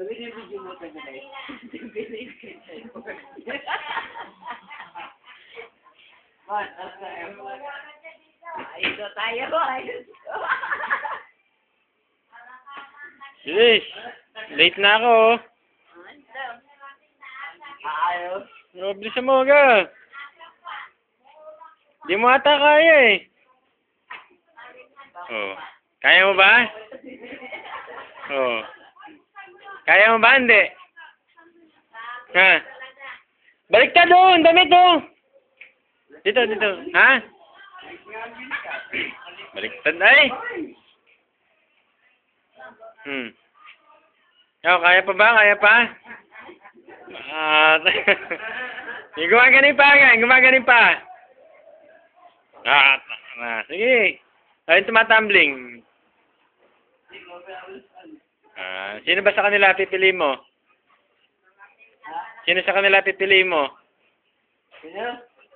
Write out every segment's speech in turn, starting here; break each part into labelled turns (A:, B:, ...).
A: Sabi niyo video mo tayo na ito tayo.
B: Bilis. Late na ako.
A: Ayos.
B: Oh, bilisan mo aga. Di mo ata kaya eh. Oh. Kaya mo ba? Oh. Kaya mo ba? Hindi. Ha? Baliktad doon. Damit doon. Dito, dito. Ha? Baliktad ay. Kaya pa ba? Kaya pa? Gumagaling pa nga. Gumagaling pa. Sige. Ayun tumatumbling. Sino ba sa kanila pipili mo? Sino sa kanila pipili mo?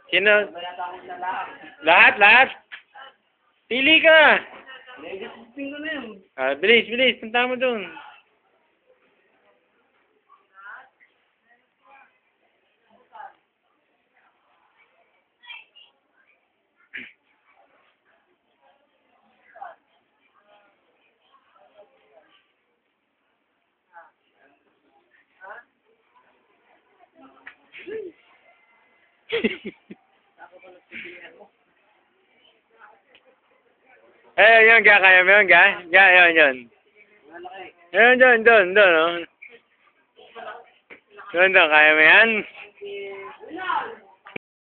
B: Sino? Lahat? Lahat? Pili ka! Bilis, bilis. Punta mo dun. Yun ka, kaya mo yun ka? Yun. Yun, doon, oh. Doon, kaya mo yan?